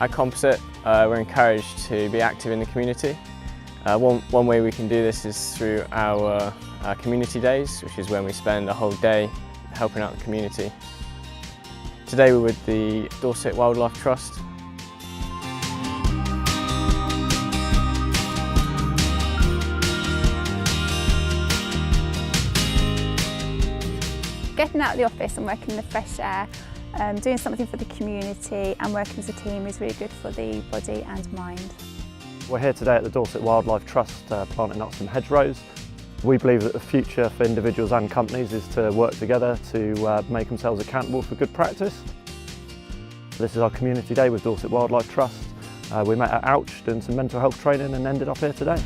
At Composite, we're encouraged to be active in the community. One way we can do this is through our community days, which is when we spend a whole day helping out the community. Today we're with the Dorset Wildlife Trust. Getting out of the office and working in the fresh air, doing something for the community and working as a team is really good for the body and mind. We're here today at the Dorset Wildlife Trust planting up some hedgerows. We believe that the future for individuals and companies is to work together to make themselves accountable for good practice. This is our community day with Dorset Wildlife Trust. We met at Ouch doing some mental health training and ended up here today.